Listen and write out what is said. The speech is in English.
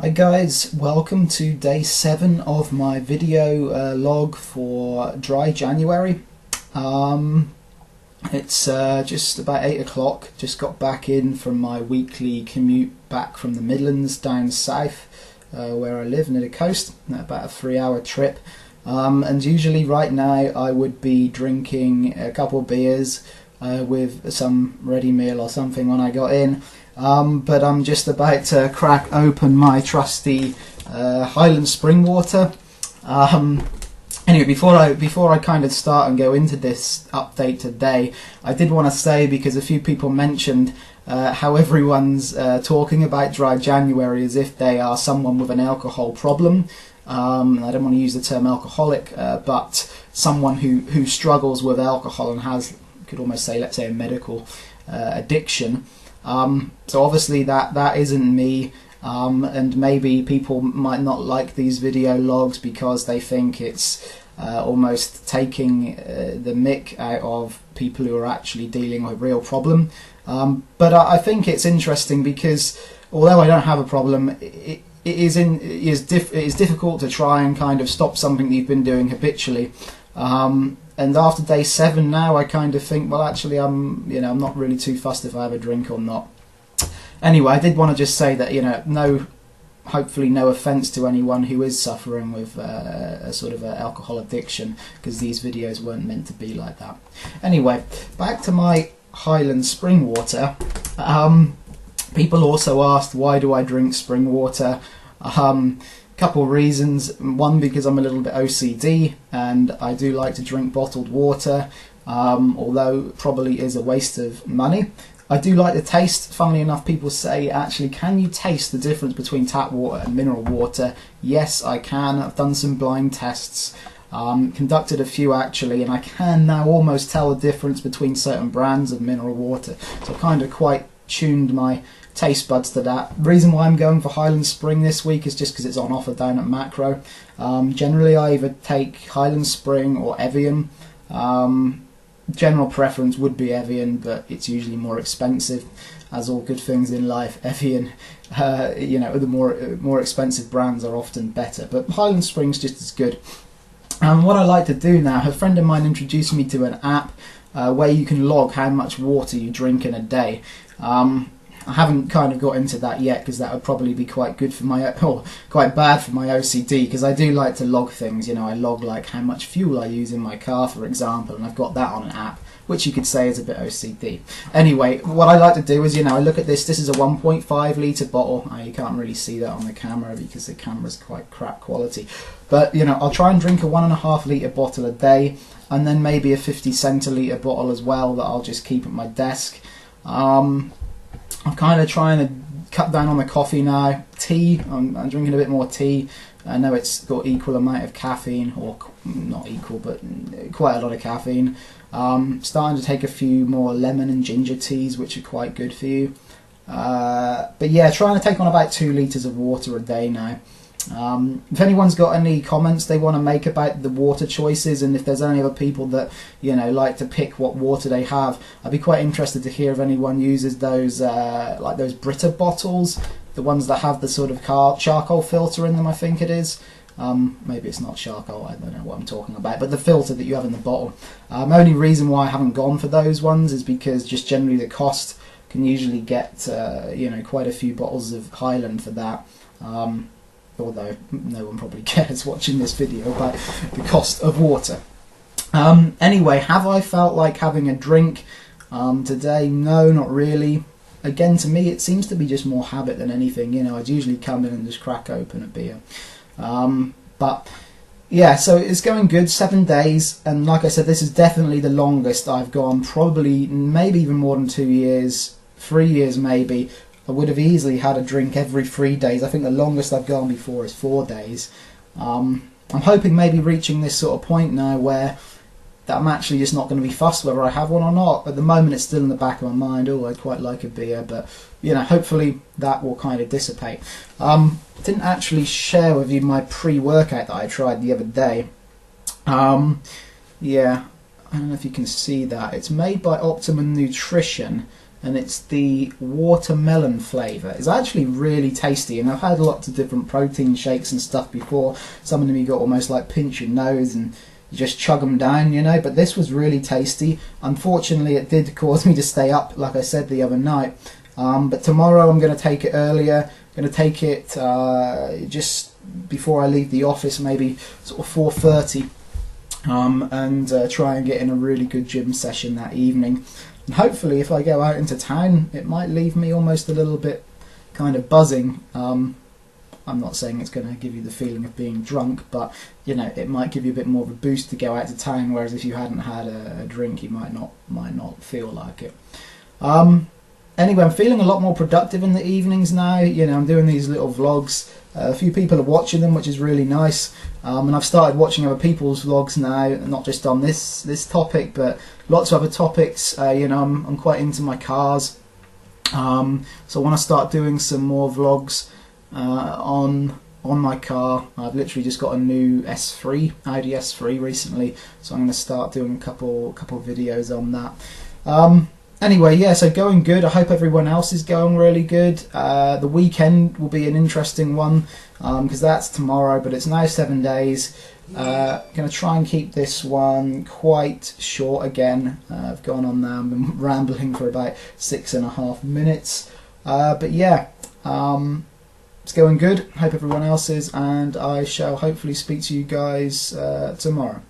Hi guys, welcome to day 7 of my video log for dry January. It's just about 8 o'clock, just got back in from my weekly commute back from the Midlands down south where I live near the coast, about a 3-hour trip. And usually right now I would be drinking a couple of beers with some ready meal or something when I got in. But I'm just about to crack open my trusty Highland spring water. Anyway, before I kind of start and go into this update today, I did want to say, because a few people mentioned how everyone's talking about dry January as if they are someone with an alcohol problem. I don't want to use the term alcoholic, but someone who struggles with alcohol and has, you could almost say, let's say, a medical addiction. So obviously that isn't me, and maybe people might not like these video logs because they think it's almost taking the mick out of people who are actually dealing with a real problem. But I think it's interesting because although I don't have a problem, it is difficult to try and kind of stop something that you've been doing habitually. And after day 7 now, I kind of think, well, actually, I'm not really too fussed if I have a drink or not. Anyway, I did want to just say that, hopefully no offence to anyone who is suffering with a sort of alcohol addiction, because these videos weren't meant to be like that. Anyway, back to my Highland spring water. People also asked, why do I drink spring water? Couple of reasons. One, because I'm a little bit OCD and I do like to drink bottled water, although it probably is a waste of money. I do like the taste. Funnily enough, people say, actually, can you taste the difference between tap water and mineral water? Yes, I can. I've done some blind tests, conducted a few actually, and I can now almost tell the difference between certain brands of mineral water. So I kind of quite tuned my taste buds to that. The reason why I'm going for Highland Spring this week is just because it's on offer down at Macro. Generally I either take Highland Spring or Evian. General preference would be Evian, but it's usually more expensive. As all good things in life, Evian, the more expensive brands are often better, but Highland Spring's just as good. And what I like to do now, a friend of mine introduced me to an app where you can log how much water you drink in a day. I haven't kind of got into that yet because that would probably be quite good for my, or quite bad for my OCD, because I do like to log things. I log like how much fuel I use in my car, for example, and I've got that on an app, which you could say is a bit OCD. Anyway, what I like to do is, I look at this. This is a 1.5 litre bottle. You can't really see that on the camera because the camera's quite crap quality. But, I'll try and drink a 1.5 litre bottle a day, and then maybe a 50 centilitre bottle as well that I'll just keep at my desk. I'm kind of trying to cut down on the coffee now. Tea, I'm drinking a bit more tea. I know it's got equal amount of caffeine, or not equal, but quite a lot of caffeine. Starting to take a few more lemon and ginger teas, which are quite good for you. But yeah, trying to take on about 2 litres of water a day now. If anyone's got any comments they want to make about the water choices, and if there's any other people that like to pick what water they have, I'd be quite interested to hear if anyone uses those like those Brita bottles, the ones that have the sort of charcoal filter in them, I think it is. Maybe it's not charcoal, I don't know what I'm talking about, but the filter that you have in the bottle. Only reason why I haven't gone for those ones is because just generally the cost can usually get quite a few bottles of Highland for that. Although no one probably cares watching this video about the cost of water. Anyway, have I felt like having a drink today? No, not really. Again, to me it seems to be just more habit than anything. I'd usually come in and just crack open a beer. But yeah, so it's going good, 7 days, and like I said, this is definitely the longest I've gone, probably maybe even more than 2 years, 3 years maybe. I would have easily had a drink every 3 days. I think the longest I've gone before is 4 days. I'm hoping maybe reaching this sort of point now where that I'm actually just not going to be fussed whether I have one or not. At the moment it's still in the back of my mind, oh, I'd quite like a beer, but hopefully that will kind of dissipate. Didn't actually share with you my pre-workout that I tried the other day. Yeah, I don't know if you can see that. It's made by Optimum Nutrition. and it's the watermelon flavour. It's actually really tasty, and I've had lots of different protein shakes and stuff before. Some of them you got almost like pinch your nose and you just chug them down, you know, but this was really tasty. Unfortunately, it did cause me to stay up, like I said the other night. But tomorrow I'm going to take it earlier. I'm going to take it just before I leave the office, maybe sort of 4:30, and try and get in a really good gym session that evening. And hopefully, if I go out into town, it might leave me almost a little bit kind of buzzing. I'm not saying it's going to give you the feeling of being drunk, but you know, it might give you a bit more of a boost to go out to town. Whereas if you hadn't had a drink, you might not feel like it. Anyway, I'm feeling a lot more productive in the evenings now. You know, I'm doing these little vlogs. A few people are watching them, which is really nice. And I've started watching other people's vlogs now, not just on this topic, but lots of other topics. You know, I'm quite into my cars, so I want to start doing some more vlogs on my car. I've literally just got a new S3, Audi S3 recently, so I'm going to start doing a couple videos on that. Anyway, yeah, so going good. I hope everyone else is going really good. The weekend will be an interesting one, because that's tomorrow, but it's now 7 days. Going to try and keep this one quite short again. I've gone on now, I've been rambling for about 6.5 minutes. But yeah, it's going good. Hope everyone else is, and I shall hopefully speak to you guys tomorrow.